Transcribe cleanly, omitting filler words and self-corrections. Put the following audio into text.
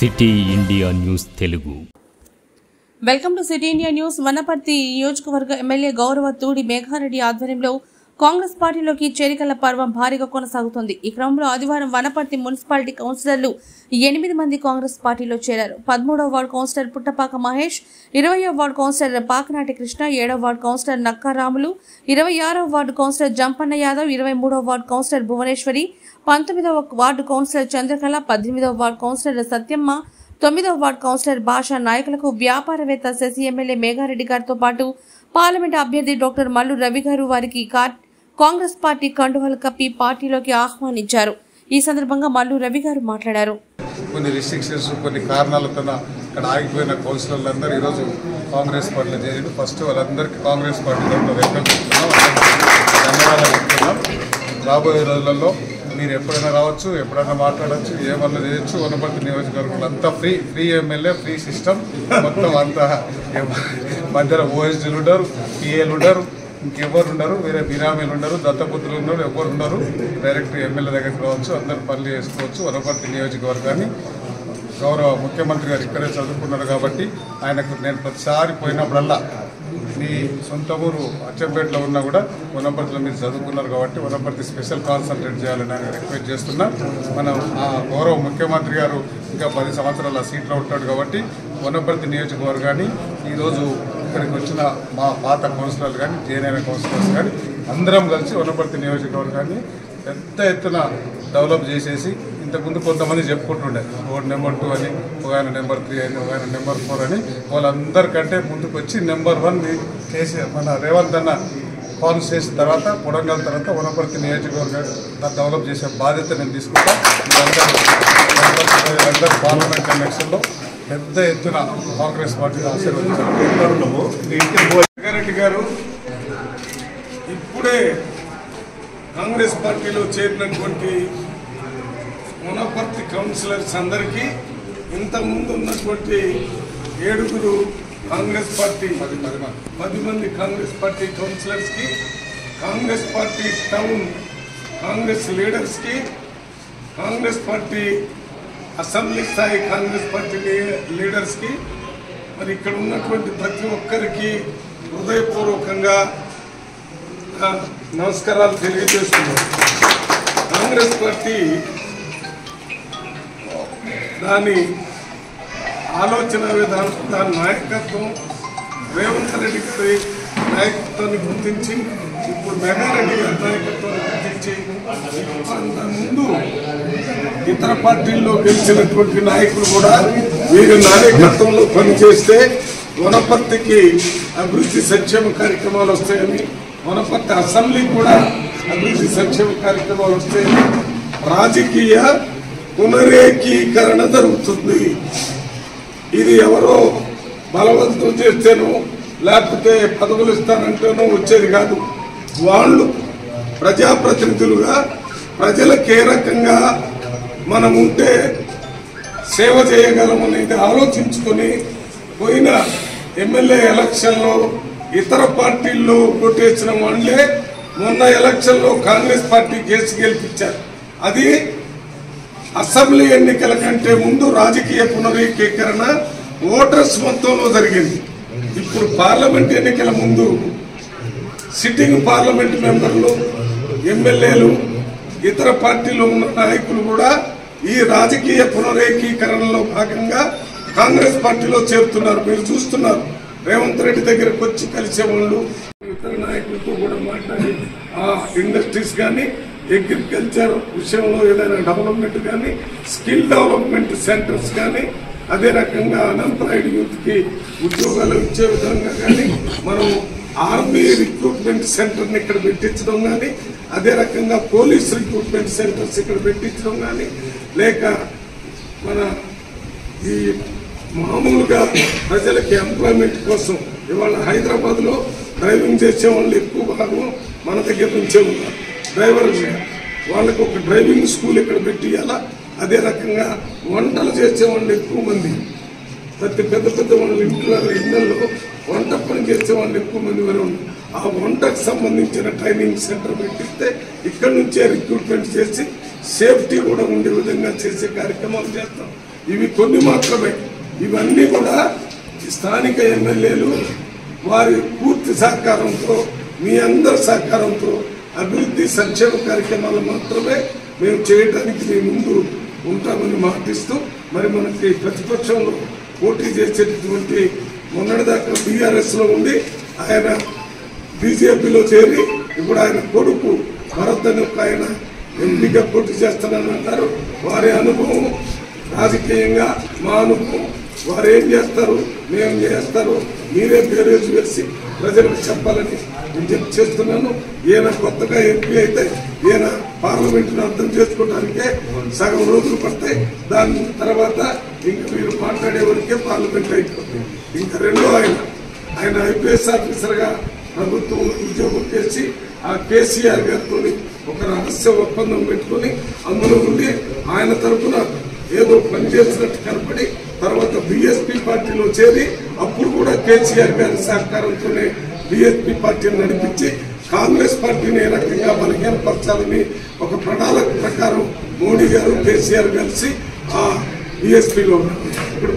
City India news Telugu. Welcome to city India news. Wanaparthy నియోజకవర్గ MLA గౌరవ తూడి మేఘారెడ్డి ఆధ్వర్యంలో కాంగ్రెస్ పార్టీలోకి చేరికల పర్వం భారీగా కొనసాగుతోంది. ఈ క్రమంలో ఆదివారం వనపర్తి మున్సిపాలిటీ కౌన్సిలర్లు 8 మంది కాంగ్రెస్ పార్టీలో చేరారు. 13వ వార్డు కౌన్సిలర్ పుట్టపాక మహేష్, 20వ వార్డు కౌన్సిలర్ పాకనాటి కృష్ణ, 7వ వార్డు కౌన్సిలర్ నక్కారాములు, 26వ వార్డు కౌన్సిలర్ జంపన్న యాదవ్, 23వ వార్డు కౌన్సిలర్ భువనేశ్వరి, 19వ వార్డు కౌన్సిలర్ చంద్రకళ, 18వ వార్డు కౌన్సిలర్ సత్యమ్మ, 9వ వార్డు కౌన్సిలర్ భాషా నాయకులకు వ్యాపారవేత్త శశి ఎమ్మెల్యే మేఘారెడ్డి గారితో పాటు పార్లమెంట్ అభ్యర్థి డాక్టర్ మల్లు రవి గారు వారికి కాంగ్రెస్ పార్టీ కండువాలు కప్పి పార్టీలోకి ఆహ్వానించారు. ఈ సందర్భంగా మల్లు రవి గారు మాట్లాడారు. కొన్ని రిస్ట్రిక్షన్స్, కొన్ని కారణాలతో ఇక్కడ ఆగిపోయిన కౌన్సిలర్లందరూ ఈరోజు కాంగ్రెస్ పార్టీలో చేరి ఫస్ట్ వాళ్ళందరికీ కాంగ్రెస్ పార్టీ వెల్కమ్ చెప్తున్నాం, ధన్యవాదాలు చెప్తున్నాం. రాబోయే రోజులలో మీరు ఎప్పుడైనా రావచ్చు, ఎప్పుడైనా మాట్లాడచ్చు, ఏమన్నా చేయొచ్చు. వనపర్తి నియోజకవర్గంలో అంతా ఫ్రీ ఎమ్మెల్యే, ఫ్రీ సిస్టమ్ మొత్తం అంతా. మధ్యలో ఓఎస్డీలు ఉండరు, పిఏలు ఉండరు, ఇంకెవరు ఉండరు, వేరే బిరామీలు ఉండరు, దత్తపుత్రులు ఉన్నారు, ఎవరు ఉండరు. డైరెక్ట్ ఎమ్మెల్యే దగ్గరికి రావచ్చు, అందరు పనులు చేసుకోవచ్చు. వనపర్తి నియోజకవర్గాన్ని గౌరవ ముఖ్యమంత్రి గారు ఇక్కడే చదువుకున్నారు కాబట్టి ఆయనకు నేను ప్రతిసారి పోయినప్పుడల్లా మీ సొంత ఊరు అచ్చంపేటలో ఉన్నా కూడా వనపర్తిలో మీరు చదువుకున్నారు కాబట్టి వనపర్తి స్పెషల్ కాన్సన్ట్రేట్ చేయాలని ఆయన రిక్వెస్ట్ చేస్తున్నా. మనం గౌరవ ముఖ్యమంత్రి గారు ఇంకా 10 సంవత్సరాల సీట్లో ఉంటాడు కాబట్టి వనపర్తి నియోజకవర్గాన్ని ఈరోజు ఇక్కడికి వచ్చిన మా పాత కౌన్సిలర్లు కానీ, జేఎన్ఐ కౌన్సిలర్స్ కానీ అందరం కలిసి వనపర్తి నియోజకవర్గాన్ని పెద్ద ఎత్తున డెవలప్ చేసేసి, ఇంతకుముందు కొంతమంది చెప్పుకుంటుండే వార్డు నెంబర్ 2 అని, ఒక ఆయన నెంబర్ 3 అని, ఒక ఆయన నెంబర్ 4 అని, వాళ్ళందరికంటే ముందుకు వచ్చి నెంబర్ 1 చేసి మన రేవంత్ అన్న కాన్స్ చేసిన తర్వాత, కొడంగల్ తర్వాత వనపర్తి నియోజకవర్గాన్ని డెవలప్ చేసే బాధ్యత నేను తీసుకుంటాను. అందరూ పార్లమెంట్ ఎలక్షన్లో పెద్ద ఎత్తున కాంగ్రెస్ పార్టీని ఆశీర్వదించారు. మేఘారెడ్డి గారు ఇప్పుడే కాంగ్రెస్ పార్టీలో చేరినటువంటి వనపర్తి కౌన్సిలర్స్ అందరికీ, ఇంతకుముందు ఉన్నటువంటి 7 కాంగ్రెస్ పార్టీ 10 మంది కాంగ్రెస్ పార్టీ కౌన్సిలర్స్కి, కాంగ్రెస్ పార్టీ టౌన్ కాంగ్రెస్ లీడర్స్కి, కాంగ్రెస్ పార్టీ అసెంబ్లీ స్థాయి కాంగ్రెస్ పార్టీ లీడర్స్కి, మరి ఇక్కడ ఉన్నటువంటి ప్రతి ఒక్కరికి హృదయపూర్వకంగా నమస్కారాలు తెలియజేస్తున్నాను. కాంగ్రెస్ పార్టీ దాని ఆలోచన విధానం, దాని నాయకత్వం, రేవంత్ రెడ్డి గారి నాయకత్వాన్ని గుర్తించి, ఇప్పుడు మేఘారెడ్డి గారి నాయకత్వాన్ని గుర్తించి, ముందు ఇతర పార్టీల్లో గెలిచినటువంటి నాయకులు కూడా వీరి నాయకత్వంలో పనిచేస్తే వనపర్తికి అభివృద్ధి సంక్షేమ కార్యక్రమాలు వస్తాయని, వనపర్తి అసెంబ్లీ కూడా అభివృద్ధి సంక్షేమ కార్యక్రమాలు వస్తాయని, రాజకీయ పునరేకీకరణ జరుగుతుంది. ఇది ఎవరో బలవంతం చేస్తేనో లేకపోతే పదవులు ఇస్తానంటేనో వచ్చేది కాదు. వాళ్ళు ప్రజాప్రతినిధులుగా ప్రజలకు ఏ రకంగా మనం ఉంటే సేవ చేయగలమనేది ఆలోచించుకొని పోయిన ఎమ్మెల్యే ఎలక్షన్లో ఇతర పార్టీల్లో కొట్టేసిన వాళ్ళే మొన్న ఎలక్షన్లో కాంగ్రెస్ పార్టీ కేసు గెలిపించారు. అది అసెంబ్లీ ఎన్నికల కంటే ముందు రాజకీయ పునరేకీకరణ ఓటర్స్ మొత్తంలో జరిగింది. ఇప్పుడు పార్లమెంట్ ఎన్నికల ముందు సిట్టింగ్ పార్లమెంట్ మెంబర్లు, ఎమ్మెల్యేలు, ఇతర పార్టీలో ఉన్న నాయకులు కూడా ఈ రాజకీయ పునరేకీకరణలో భాగంగా కాంగ్రెస్ పార్టీలో చేరుతున్నారు. మీరు చూస్తున్నారు, రేవంత్ రెడ్డి దగ్గరకు వచ్చి కలిసే వాళ్ళు, ఇతర నాయకులతో కూడా మాట్లాడి ఆ ఇండస్ట్రీస్ కానీ, అగ్రికల్చర్ విషయంలో ఏదైనా డెవలప్మెంట్ కానీ, స్కిల్ డెవలప్మెంట్ సెంటర్స్ కానీ, అదే రకంగా అన్ఎంప్లాయిడ్ యూత్కి ఉద్యోగాలు ఇచ్చే విధంగా కానీ, మనం ఆర్మీ రిక్రూట్మెంట్ సెంటర్ని ఇక్కడ పెట్టించడం కానీ, అదే రకంగా పోలీస్ రిక్రూట్మెంట్ సెంటర్స్ ఇక్కడ పెట్టించడం కానీ, లేక మన ఈ మామూలుగా ప్రజలకి ఎంప్లాయ్మెంట్ కోసం ఇవాళ హైదరాబాద్లో డ్రైవింగ్ చేసే వాళ్ళు ఎక్కువ భాగం మన దగ్గర నుంచే ఉన్నారు. డ్రైవర్ వాళ్ళకు ఒక డ్రైవింగ్ స్కూల్ ఇక్కడ పెట్టియాలా. అదే రకంగా వంటలు చేసే వాళ్ళు ఎక్కువ మంది, ప్రతి పెద్ద వాళ్ళ ఇళ్లలో వంట పని చేసే వాళ్ళు ఎక్కువ మంది ఉన్నారు. ఆ వంటకు సంబంధించిన ట్రైనింగ్ సెంటర్ పెట్టిస్తే ఇక్కడ నుంచే రిక్రూట్మెంట్ చేసి సేఫ్టీ కూడా ఉండే విధంగా చేసే కార్యక్రమాలు చేస్తాం. ఇవి కొన్ని మాత్రమే. ఇవన్నీ కూడా స్థానిక ఎమ్మెల్యేలు వారి పూర్తి సహకారంతో, మీ అందరి సహకారంతో అభివృద్ధి సంక్షేమ కార్యక్రమాలు మాత్రమే మేము చేయడానికి మీ ముందు ఉంటామని మాటిస్తూ, మరి మనకి ప్రతిపక్షంలో పోటీ చేసేటటువంటి మొన్నటిదాకా బీఆర్ఎస్లో ఉండి ఆయన బీజేపీలో చేరి ఇప్పుడు ఆయన కొడుకు భరత్ అని ఒక ఆయన ఎంపీగా పోటీ చేస్తానని అంటారు. వారి అనుభవం రాజకీయంగా మా అనుభవం, వారు ఏం చేస్తారు, మేము చేస్తారు, మీరే బేరేజ్ వేసి ప్రజలకు చెప్పాలని విజ్ఞప్తి చేస్తున్నాను. ఈయన కొత్తగా ఎంపీ అయితే ఈయన పార్లమెంటును అర్థం చేసుకోవడానికే సగం రోజులు పడతాయి. దాని తర్వాత ఇంకా మీరు మాట్లాడే వరకే పార్లమెంట్ అయిపోతుంది. ఇంకా రెండో ఆయన ఐపీఎస్ ఆఫీసర్గా ప్రభుత్వం ఉద్యోగం చేసి ఆ కేసీఆర్ గారితో ఒక రహస్య ఒప్పందం పెట్టుకుని అందులో ఉండి ఆయన తరఫున ఏదో పనిచేసినట్టు కనపడి తర్వాత బీఎస్పీ పార్టీలో చేరి అప్పుడు కూడా కేసీఆర్ గారి సహకారంతోనే బీఎస్పీ పార్టీని నడిపించి కాంగ్రెస్ పార్టీని ఏ రకంగా బలహీనపరచాలని ఒక ప్రణాళిక ప్రకారం మోడీ గారు కేసీఆర్ కలిసి ఆ బీఎస్పీలో ఉన్నారు. ఇప్పుడు